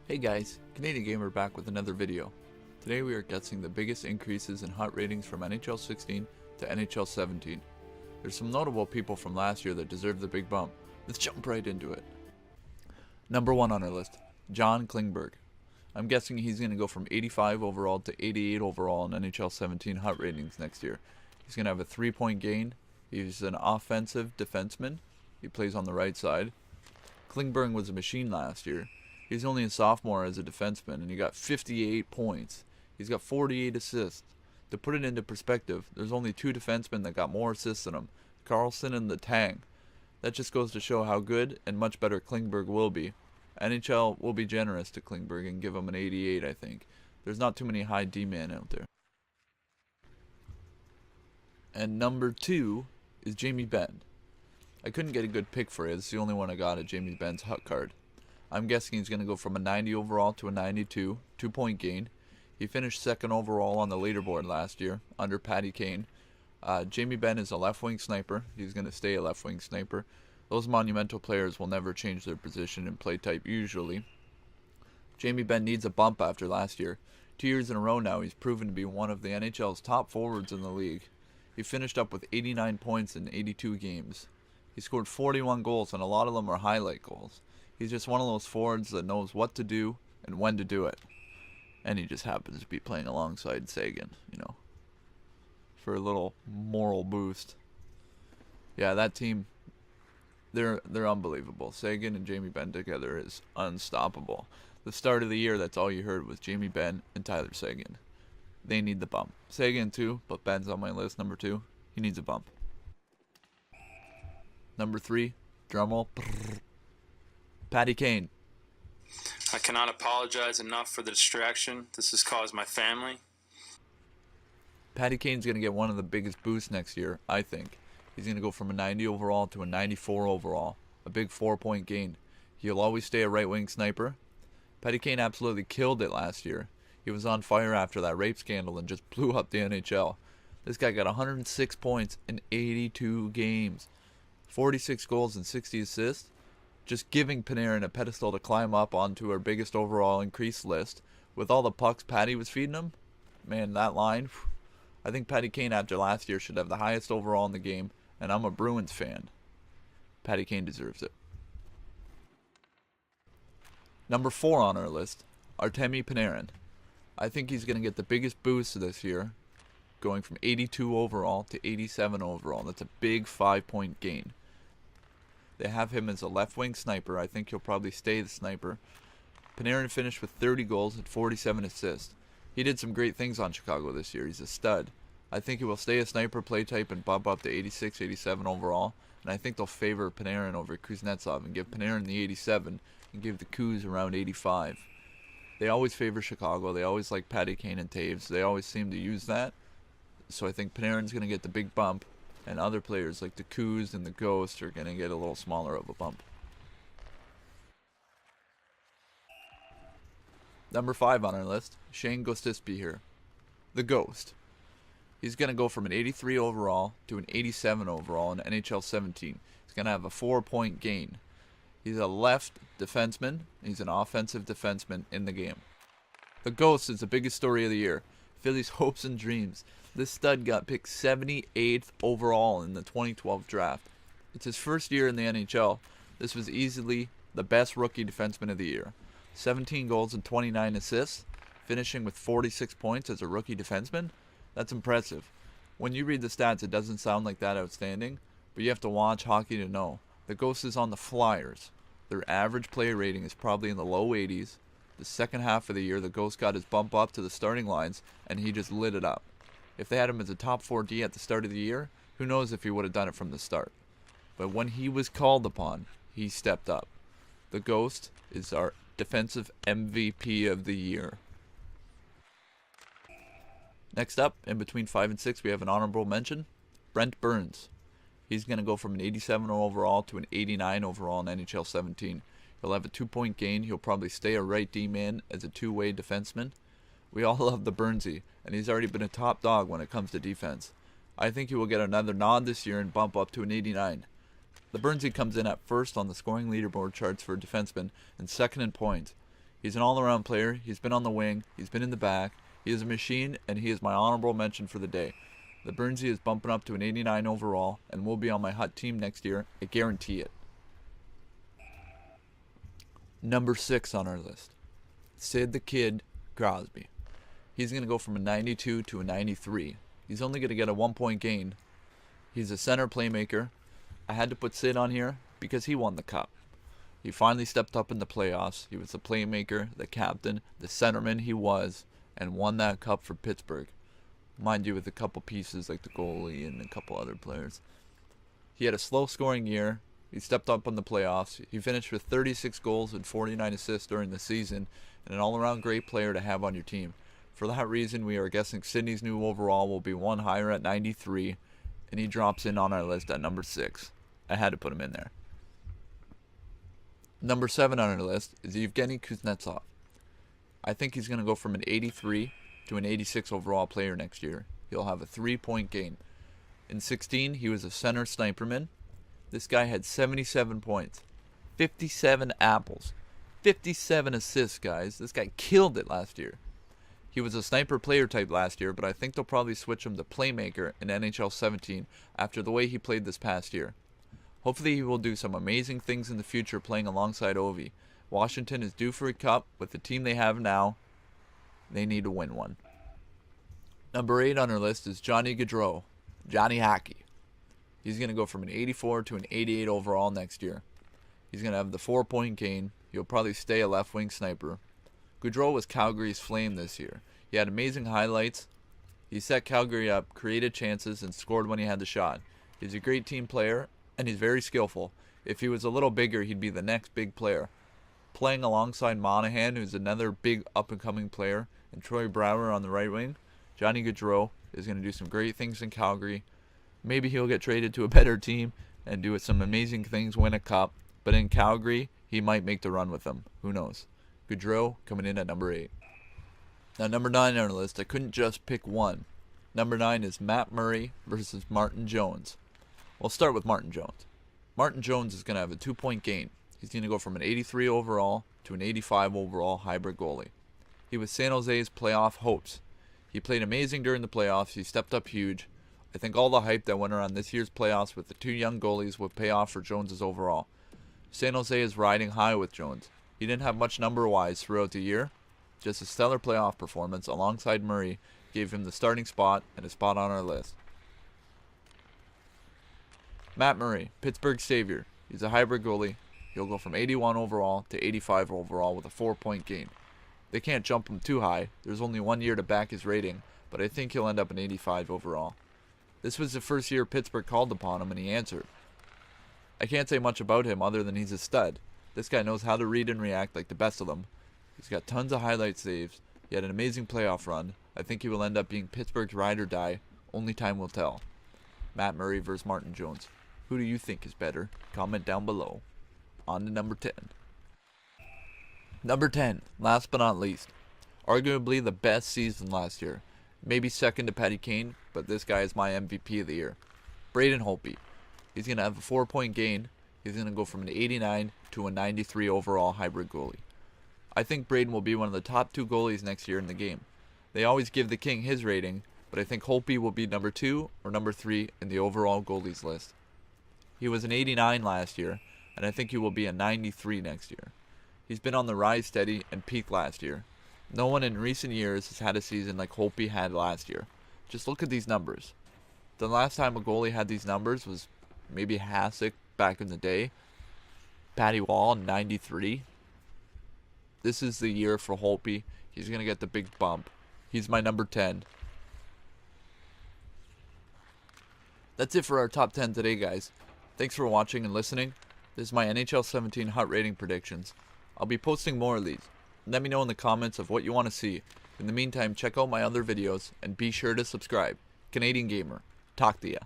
Hey guys, Canadian Gamer back with another video. Today we are guessing the biggest increases in hot ratings from NHL 16 to NHL 17. There's some notable people from last year that deserve the big bump. Let's jump right into it. Number 1 on our list, John Klingberg. I'm guessing he's going to go from 85 overall to 88 overall in NHL 17 hot ratings next year. He's going to have a 3-point gain. He's an offensive defenseman. He plays on the right side. Klingberg was a machine last year. He's only a sophomore as a defenseman, and he got 58 points. He's got 48 assists. To put it into perspective, there's only 2 defensemen that got more assists than him, Carlson and the Tang. That just goes to show how good and much better Klingberg will be. NHL will be generous to Klingberg and give him an 88, I think. There's not too many high D-men out there. And number 2 is Jamie Benn. I couldn't get a good pick for it. It's the only one I got at Jamie Benn's hut card. I'm guessing he's going to go from a 90 overall to a 92, 2-point gain. He finished 2nd overall on the leaderboard last year, under Kane. Jamie Benn is a left-wing sniper. He's going to stay a left-wing sniper. Those monumental players will never change their position and play type usually. Jamie Benn needs a bump after last year. 2 years in a row now, he's proven to be one of the NHL's top forwards in the league. He finished up with 89 points in 82 games. He scored 41 goals, and a lot of them are highlight goals. He's just one of those forwards that knows what to do and when to do it. And he just happens to be playing alongside Seguin, for a little moral boost. Yeah, that team, they're unbelievable. Seguin and Jamie Benn together is unstoppable. The start of the year, that's all you heard was Jamie Benn and Tyler Seguin. They need the bump. Seguin too, but Benn's on my list, number 2. He needs a bump. Number 3, drumroll. Kane. I cannot apologize enough for the distraction this has caused my family. Kane's going to get one of the biggest boosts next year, I think. He's going to go from a 90 overall to a 94 overall. A big 4-point gain. He'll always stay a right-wing sniper. Kane absolutely killed it last year. He was on fire after that rape scandal and just blew up the NHL. This guy got 106 points in 82 games. 46 goals and 60 assists. Just giving Panarin a pedestal to climb up onto our biggest overall increase list. With all the pucks Patty was feeding him, man, that line, I think Kane after last year should have the highest overall in the game, and I'm a Bruins fan. Kane deserves it. Number 4 on our list, Artemi Panarin. I think he's going to get the biggest boost this year, going from 82 overall to 87 overall. That's a big 5-point gain. They have him as a left-wing sniper. I think he'll probably stay the sniper. Panarin finished with 30 goals and 47 assists. He did some great things on Chicago this year. He's a stud. I think he will stay a sniper play type and bump up to 86, 87 overall. And I think they'll favor Panarin over Kuznetsov and give Panarin the 87 and give the Kuz around 85. They always favor Chicago. They always like Kane and Taves. They always seem to use that. So I think Panarin's going to get the big bump. And other players like the Kuz and the Ghost are going to get a little smaller of a bump. Number 5 on our list, Shane Gostisbehere here. The Ghost. He's going to go from an 83 overall to an 87 overall in NHL 17. He's going to have a 4-point gain. He's a left defenseman. He's an offensive defenseman in the game. The Ghost is the biggest story of the year. Philly's hopes and dreams. This stud got picked 78th overall in the 2012 draft. It's his first year in the NHL. This was easily the best rookie defenseman of the year. 17 goals and 29 assists, finishing with 46 points as a rookie defenseman. That's impressive. When you read the stats, it doesn't sound like that outstanding, but you have to watch hockey to know. The Ghost is on the Flyers. Their average player rating is probably in the low 80s. The second half of the year, the Ghost got his bump up to the starting lines, and he just lit it up. If they had him as a top 4D at the start of the year, who knows if he would have done it from the start. But when he was called upon, he stepped up. The Ghost is our defensive MVP of the year. Next up, in between 5 and 6, we have an honorable mention, Brent Burns. He's going to go from an 87 overall to an 89 overall in NHL 17. He'll have a 2-point gain. He'll probably stay a right D-man as a 2-way defenseman. We all love the Burnsy, and he's already been a top dog when it comes to defense. I think he will get another nod this year and bump up to an 89. The Burnsy comes in at first on the scoring leaderboard charts for a defenseman and second in points. He's an all-around player. He's been on the wing. He's been in the back. He is a machine, and he is my honorable mention for the day. The Burnsy is bumping up to an 89 overall and will be on my hot team next year. I guarantee it. Number 6 on our list, Sid the Kid Crosby. He's going to go from a 92 to a 93. He's only going to get a 1-point gain. He's a center playmaker. I had to put Sid on here because he won the cup. He finally stepped up in the playoffs. He was the playmaker, the captain, the centerman he was, and won that cup for Pittsburgh. Mind you, with a couple pieces like the goalie and a couple other players. He had a slow scoring year. He stepped up in the playoffs. He finished with 36 goals and 49 assists during the season, and an all-around great player to have on your team. For that reason, we are guessing Sidney's new overall will be one higher at 93, and he drops in on our list at number 6. I had to put him in there. Number 7 on our list is Evgeny Kuznetsov. I think he's going to go from an 83 to an 86 overall player next year. He'll have a 3-point gain. In 16, he was a center sniperman. This guy had 77 points, 57 apples, 57 assists, guys. This guy killed it last year. He was a sniper player type last year, but I think they'll probably switch him to playmaker in NHL 17 after the way he played this past year. Hopefully he will do some amazing things in the future playing alongside Ovi. Washington is due for a cup. With the team they have now, they need to win one. Number 8 on our list is Johnny Gaudreau. Johnny Hockey. He's going to go from an 84 to an 88 overall next year. He's going to have the 4-point gain. He'll probably stay a left wing sniper. Gaudreau was Calgary's flame this year. He had amazing highlights. He set Calgary up, created chances, and scored when he had the shot. He's a great team player, and he's very skillful. If he was a little bigger, he'd be the next big player. Playing alongside Monahan, who's another big up-and-coming player, and Troy Brouwer on the right wing, Johnny Gaudreau is going to do some great things in Calgary. Maybe he'll get traded to a better team and do some amazing things, win a cup. But in Calgary, he might make the run with them. Who knows? Gaudreau coming in at number 8. Now, number 9 on our list, I couldn't just pick one. Number 9 is Matt Murray versus Martin Jones. We'll start with Martin Jones. Martin Jones is going to have a 2-point gain. He's going to go from an 83 overall to an 85 overall hybrid goalie. He was San Jose's playoff hopes. He played amazing during the playoffs. He stepped up huge. I think all the hype that went around this year's playoffs with the 2 young goalies would pay off for Jones's overall. San Jose is riding high with Jones. He didn't have much number-wise throughout the year. Just a stellar playoff performance alongside Murray gave him the starting spot and a spot on our list. Matt Murray, Pittsburgh savior. He's a hybrid goalie. He'll go from 81 overall to 85 overall with a 4-point gain. They can't jump him too high. There's only 1 year to back his rating, but I think he'll end up in 85 overall. This was the first year Pittsburgh called upon him, and he answered. I can't say much about him other than he's a stud. This guy knows how to read and react like the best of them. He's got tons of highlight saves. He had an amazing playoff run. I think he will end up being Pittsburgh's ride or die. Only time will tell. Matt Murray versus Martin Jones. Who do you think is better? Comment down below. On to number 10. Number 10, last but not least. Arguably the best season last year. Maybe second to Patty Kane, but this guy is my MVP of the year. Braden Holtby. He's going to have a 4-point gain. He's going to go from an 89 to a 93 overall hybrid goalie. I think Braden will be one of the top 2 goalies next year in the game. They always give the king his rating, but I think Holtby will be number 2 or number 3 in the overall goalies list. He was an 89 last year, and I think he will be a 93 next year. He's been on the rise steady and peaked last year. No one in recent years has had a season like Holtby had last year. Just look at these numbers. The last time a goalie had these numbers was maybe Hasek back in the day. Patty Wall in 93. This is the year for Holtby. He's going to get the big bump. He's my number 10. That's it for our top 10 today, guys. Thanks for watching and listening. This is my NHL 17 hot rating predictions. I'll be posting more of these. Let me know in the comments of what you want to see. In the meantime, check out my other videos and be sure to subscribe. Canadian Gamer. Talk to ya.